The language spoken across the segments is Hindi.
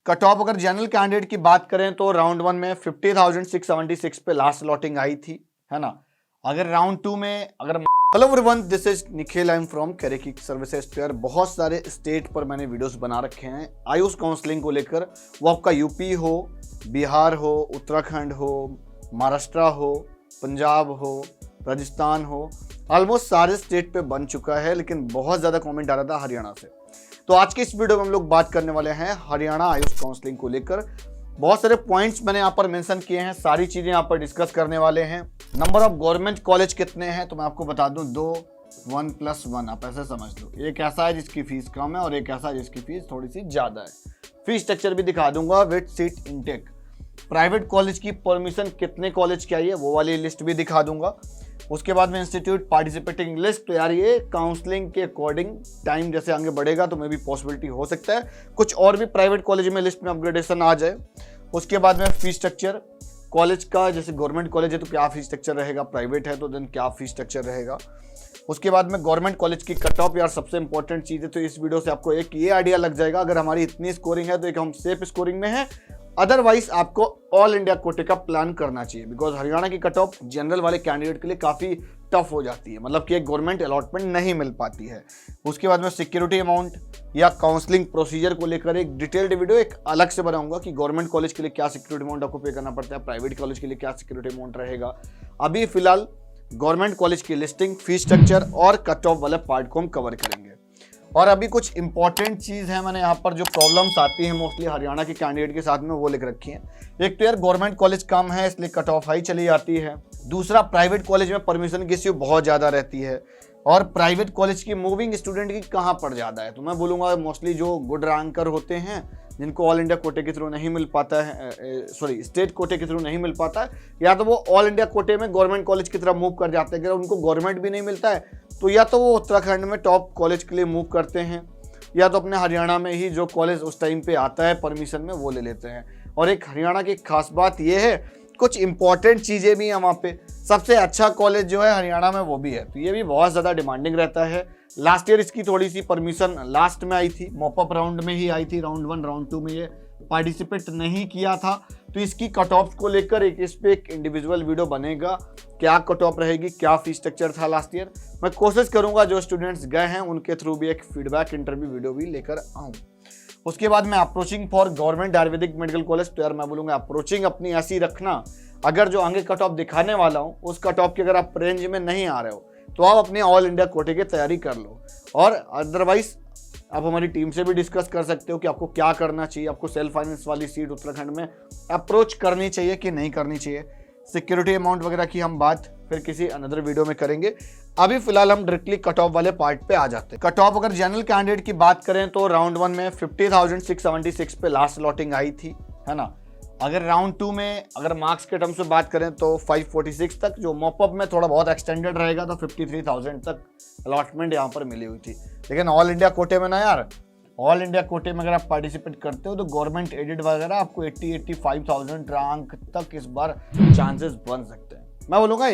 कट ऑफ अगर जनरल कैंडिडेट की बात करें तो राउंड 1 में 50,676 पे लास्ट लॉटिंग आई थी, है ना। अगर राउंड 2 में hello everyone, this is Nikhil, I am from career services player. बहुत सारे स्टेट पर मैंने वीडियोस बना रखे हैं आयुष काउंसलिंग को लेकर। वो आपका यूपी हो, बिहार हो, उत्तराखंड हो, महाराष्ट्र हो, पंजाब हो, राजस्थान हो, ऑलमोस्ट सारे स्टेट पे बन चुका है। लेकिन बहुत ज़्यादा कमेंट आ रहा था हरियाणा से। तो आज के इस वीडियो में हम लोग बात करने वाले हैं हरियाणा आयुष काउंसलिंग को लेकर। बहुत सारे पॉइंट्स मैंने यहाँ पर मेंशन किए हैं, सारी चीज़ें यहाँ पर डिस्कस करने वाले हैं। नंबर ऑफ गवर्नमेंट कॉलेज कितने हैं तो मैं आपको बता दूं 2, 1 + 1 आप ऐसे समझ लो। एक ऐसा है जिसकी फीस कम है और एक ऐसा है जिसकी फीस थोड़ी सी ज़्यादा है। फीस स्ट्रक्चर भी दिखा दूंगा with seat intake. Private college की परमिशन कितने कॉलेज की आई है वो वाली लिस्ट भी दिखा दूंगा। उसके बाद में इंस्टीट्यूट पार्टिसिपेटिंग लिस्ट। तो यार ये काउंसलिंग के अकॉर्डिंग टाइम जैसे आगे बढ़ेगा तो मे भी पॉसिबिलिटी हो सकता है कुछ और भी प्राइवेट कॉलेज में लिस्ट में अपग्रेडेशन आ जाए। उसके बाद में फीस स्ट्रक्चर कॉलेज का, जैसे गवर्नमेंट कॉलेज है तो क्या फीस स्ट्रक्चर रहेगा, प्राइवेट है तो देन क्या फीस स्ट्रक्चर रहेगा। उसके बाद में गवर्नमेंट कॉलेज की कट ऑफ, यार सबसे इंपॉर्टेंट चीज़ है। तो इस वीडियो से आपको एक ये आइडिया लग जाएगा अगर हमारी इतनी स्कोरिंग है तो एक हम सेफ स्कोरिंग में है। अदरवाइज आपको ऑल इंडिया कोटे का प्लान करना चाहिए, बिकॉज हरियाणा की कट ऑफ जनरल वाले कैंडिडेट के लिए काफ़ी टफ हो जाती है, मतलब कि एक गवर्नमेंट अलॉटमेंट नहीं मिल पाती है। उसके बाद में सिक्योरिटी अमाउंट या काउंसलिंग प्रोसीजर को लेकर एक डिटेल्ड वीडियो एक अलग से बनाऊंगा कि गवर्नमेंट कॉलेज के लिए क्या सिक्योरिटी अमाउंट आपको पे करना पड़ता है, प्राइवेट कॉलेज के लिए क्या सिक्योरिटी अमाउंट रहेगा। अभी फिलहाल गवर्नमेंट कॉलेज की लिस्टिंग, फीस स्ट्रक्चर और कट ऑफ वाले पार्ट को हम कवर करेंगे। और अभी कुछ इंपॉर्टेंट चीज़ है, मैंने यहाँ पर जो प्रॉब्लम्स आती हैं मोस्टली हरियाणा के कैंडिडेट के साथ में वो लिख रखी हैं। एक तो यार गवर्नमेंट कॉलेज कम है इसलिए कट ऑफ हाई चली जाती है। दूसरा, प्राइवेट कॉलेज में परमिशन की इश्यू बहुत ज़्यादा रहती है। और प्राइवेट कॉलेज की मूविंग स्टूडेंट की कहाँ पर ज़्यादा है तो मैं बोलूँगा मोस्टली जो गुड रैंकर होते हैं जिनको ऑल इंडिया कोटे के थ्रू नहीं मिल पाता है, सॉरी स्टेट कोटे के थ्रू नहीं मिल पाता है, या तो वो ऑल इंडिया कोटे में गवर्नमेंट कॉलेज की तरफ मूव कर जाते हैं। अगर उनको गवर्नमेंट भी नहीं मिलता है तो या तो वो उत्तराखंड में टॉप कॉलेज के लिए मूव करते हैं या तो अपने हरियाणा में ही जो कॉलेज उस टाइम पे आता है परमिशन में वो ले लेते हैं। और एक हरियाणा की खास बात ये है, कुछ इंपॉर्टेंट चीज़ें भी हैं वहाँ पे। सबसे अच्छा कॉलेज जो है हरियाणा में वो भी है, तो ये भी बहुत ज़्यादा डिमांडिंग रहता है। लास्ट ईयर इसकी थोड़ी सी परमिशन लास्ट में आई थी, मॉपअप राउंड में ही आई थी। राउंड 1 राउंड 2 में ये पार्टिसिपेट नहीं किया था, तो इसकी कट ऑफ को लेकर इस पे एक इंडिविजुअल वीडियो बनेगा। क्या कट ऑफ रहेगी, क्या फीस स्ट्रक्चर था लास्ट ईयर, मैं कोशिश करूंगा जो स्टूडेंट्स गए हैं उनके थ्रू भी एक फीडबैक इंटरव्यू वीडियो भी लेकर आऊँ। उसके बाद में approaching for government Ayurvedic medical college. तो यार मैं बोलूँगा अप्रोचिंग अपनी ऐसी रखना, अगर जो आगे कट ऑफ दिखाने वाला हूँ उस कट ऑफ की अगर आप रेंज में नहीं आ रहे हो तो आप अपने ऑल इंडिया कोटे की तैयारी कर लो। और अदरवाइज आप हमारी टीम से भी डिस्कस कर सकते हो कि आपको क्या करना चाहिए, आपको सेल्फ फाइनेंस वाली सीट उत्तराखंड में अप्रोच करनी चाहिए कि नहीं करनी चाहिए। सिक्योरिटी अमाउंट वगैरह की हम बात फिर किसी अनदर वीडियो में करेंगे। अभी फिलहाल हम डायरेक्टली कट ऑफ वाले पार्ट पे आ जाते हैं। कट ऑफ अगर जनरल कैंडिडेट की बात करें तो राउंड 1 में 50,676 पे लास्ट लॉटिंग आई थी, है ना। अगर राउंड 2 में अगर मार्क्स के टर्म से बात करें तो 546 तक, जो मॉपअप में थोड़ा बहुत एक्सटेंडेड रहेगा तो 53,000 तक अलॉटमेंट यहाँ पर मिली हुई थी। लेकिन ऑल इंडिया कोटे में ना यार, ऑल इंडिया कोटे में अगर आप पार्टिसिपेट करते हो तो गवर्नमेंट एडेड वगैरह आपको 80-85,000 रैंक तक इस बार चांसेस बन सकते हैं। मैं बोलूँगा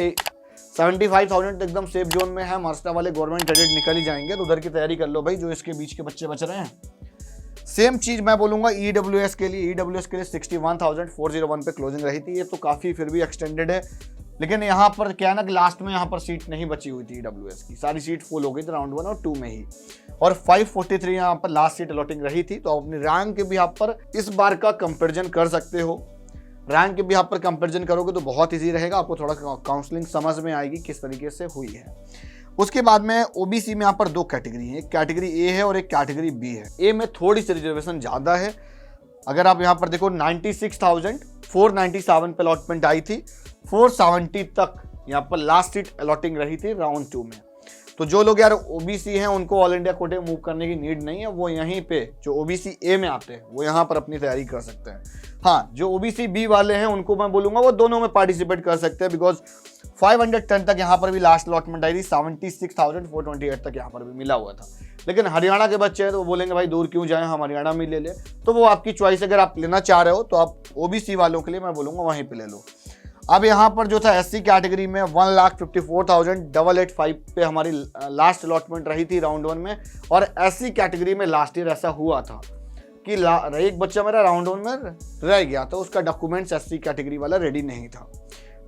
75,000 एकदम सेफ जोन में है। महाराष्ट्र वाले गवर्नमेंट एडेड निकल ही जाएंगे तो उधर की तैयारी कर लो भाई, जो इसके बीच के बच्चे बच रहे हैं। सेम चीज मैं बोलूंगा EWS के लिए। EWS के लिए 61,401 पे क्लोजिंग रही थी, ये तो काफी फिर भी एक्सटेंडेड है। लेकिन यहाँ पर क्या है ना कि लास्ट में यहाँ पर सीट नहीं बची हुई थी EWS की, सारी सीट फुल हो गई थी राउंड 1 और 2 में ही। और 543 यहाँ पर लास्ट सीट अलॉटिंग रही थी। तो अपनी रैंक के भी यहाँ पर इस बार का कंपेरिजन कर सकते हो। रैंक के भी यहाँ पर कंपेरिजन करोगे तो बहुत ईजी रहेगा, आपको थोड़ा काउंसलिंग समझ में आएगी किस तरीके से हुई है। उसके बाद में ओबीसी में यहाँ पर 2 कैटेगरी है, एक कैटेगरी ए है और एक कैटेगरी बी है। ए में थोड़ी सी रिजर्वेशन ज़्यादा है। अगर आप यहाँ पर देखो 96,497 पे अलॉटमेंट आई थी, 470 तक यहाँ पर लास्ट सीट अलॉटिंग रही थी राउंड 2 में। तो जो लोग यार ओबीसी हैं उनको ऑल इंडिया कोटे मूव करने की नीड नहीं है, वो यहीं पे जो ओबीसी ए में आते हैं वो यहाँ पर अपनी तैयारी कर सकते हैं। हाँ, जो ओबीसी बी वाले हैं उनको मैं बोलूँगा वो दोनों में पार्टिसिपेट कर सकते हैं, बिकॉज 510 तक यहाँ पर भी लास्ट अलॉटमेंट आई थी, 76,428 तक यहाँ पर भी मिला हुआ था। लेकिन हरियाणा के बच्चे हैं तो वो बोलेंगे भाई दूर क्यों जाएं, हम हरियाणा में ले ले, तो वो आपकी चॉइस। अगर आप लेना चाह रहे हो तो आप ओबीसी वालों के लिए मैं बोलूँगा वहीं पे ले लो। अब यहाँ पर जो था एससी कैटेगरी में 1,54,885 पे हमारी लास्ट अलॉटमेंट रही थी राउंड 1 में, और एससी कैटेगरी में लास्ट ईयर ऐसा हुआ था कि एक बच्चा मेरा राउंड 1 में रह गया, तो उसका डॉक्यूमेंट्स SC कैटेगरी वाला रेडी नहीं था।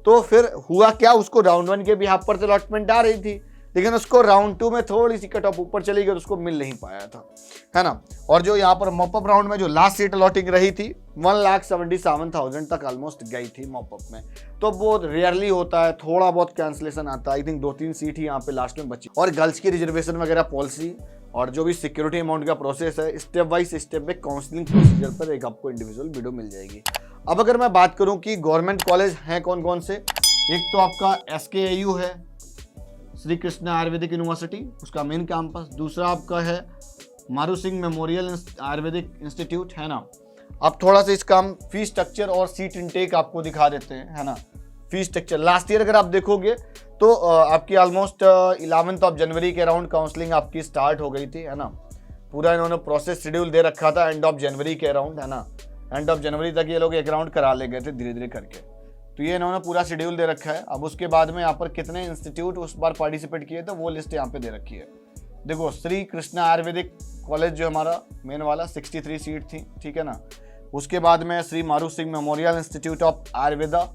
तो फिर हुआ क्या, उसको राउंड 1 के बिहाफ पर तो अलॉटमेंट आ रही थी, लेकिन उसको राउंड 2 में थोड़ी सी कट ऑफ ऊपर चली गई, तो उसको मिल नहीं पाया था, है ना। और जो यहाँ पर मॉपअप राउंड में जो लास्ट सीट अलॉटिंग रही थी 1,77,000 तक ऑलमोस्ट गई थी मॉपअप में। तो बहुत रेयरली होता है, थोड़ा बहुत कैंसिलेशन आता है। आई थिंक 2-3 सीट ही यहाँ पे लास्ट में बची। और गर्ल्स की रिजर्वेशन वगैरह पॉलिसी और जो भी सिक्योरिटी अमाउंट का प्रोसेस है, स्टेप बाई स्टेप में काउंसलिंग प्रोसीजर पर एक आपको इंडिविजुअल वीडियो मिल जाएगी। अब अगर मैं बात करूं कि गवर्नमेंट कॉलेज हैं कौन कौन से, एक तो आपका SKAU है, श्री कृष्णा आयुर्वेदिक यूनिवर्सिटी, उसका मेन कैंपस। दूसरा आपका है मारू सिंह मेमोरियल आयुर्वेदिक इंस्टीट्यूट, है ना। अब थोड़ा सा इसका हम फीस स्ट्रक्चर और सीट इनटेक आपको दिखा देते हैं, है ना। फीस स्ट्रक्चर लास्ट ईयर अगर आप देखोगे तो आपकी ऑलमोस्ट 11 जनवरी के अराउंड काउंसलिंग आपकी स्टार्ट हो गई थी, है ना। पूरा इन्होंने प्रोसेस शेड्यूल दे रखा था एंड ऑफ जनवरी के अराउंड, है ना। एंड ऑफ जनवरी तक ये लोग एक राउंड करा ले गए थे धीरे धीरे करके। तो ये इन्होंने पूरा शेड्यूल दे रखा है। अब उसके बाद में यहाँ पर कितने इंस्टीट्यूट उस बार पार्टिसिपेट किए थे वो लिस्ट यहाँ पे दे रखी है। देखो, श्री कृष्णा आयुर्वेदिक कॉलेज जो हमारा मेन वाला 63 सीट थी, ठीक है ना। उसके बाद में Shri Maru Singh memorial institute of Ayurveda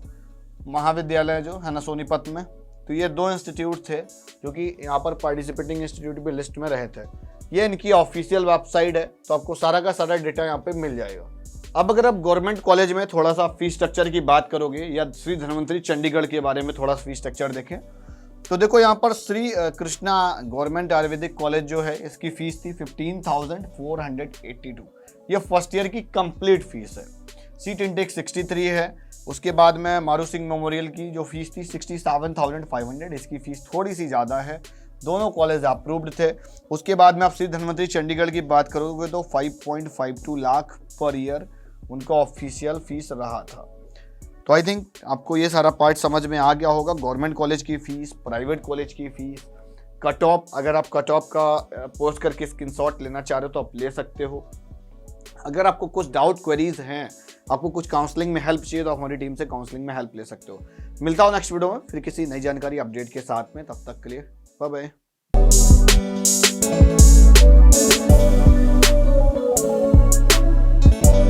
महाविद्यालय जो है ना सोनीपत में। तो ये 2 इंस्टीट्यूट थे जो कि यहाँ पर पार्टिसिपेटिंग इंस्टीट्यूट भी लिस्ट में रहे थे। ये इनकी ऑफिशियल वेबसाइट है, तो आपको सारा का सारा डेटा यहाँ पे मिल जाएगा। अब अगर आप गवर्नमेंट कॉलेज में थोड़ा सा फीस स्ट्रक्चर की बात करोगे या श्री धन्वंतरी चंडीगढ़ के बारे में थोड़ा फीस स्ट्रक्चर देखें, तो देखो यहाँ पर श्री कृष्णा गवर्नमेंट आयुर्वेदिक कॉलेज जो है इसकी फीस थी 15,482। ये फर्स्ट ईयर की कंप्लीट फीस है। सीट इनटेक 63 है। उसके बाद में मारू सिंह मेमोरियल की जो फीस थी 67,500, इसकी फीस थोड़ी सी ज़्यादा है। दोनों कॉलेज अप्रूव्ड थे। उसके बाद में आप श्री धन्वंतरी चंडीगढ़ की बात करोगे तो 5.52 लाख पर ईयर उनका ऑफिशियल फीस रहा था। तो आई थिंक आपको ये सारा पार्ट समझ में आ गया होगा। गवर्नमेंट कॉलेज की फीस, प्राइवेट कॉलेज की फीस, कट ऑफ, अगर आप कट ऑफ का पोस्ट करके स्क्रीनशॉट लेना चाह रहे हो तो आप ले सकते हो। अगर आपको कुछ डाउट क्वेरीज हैं, आपको कुछ काउंसलिंग में हेल्प चाहिए तो आप हमारी टीम से काउंसलिंग में हेल्प ले सकते हो। मिलता हूँ नेक्स्ट वीडियो में फिर किसी नई जानकारी अपडेट के साथ में। तब तक के लिए बाय बाय।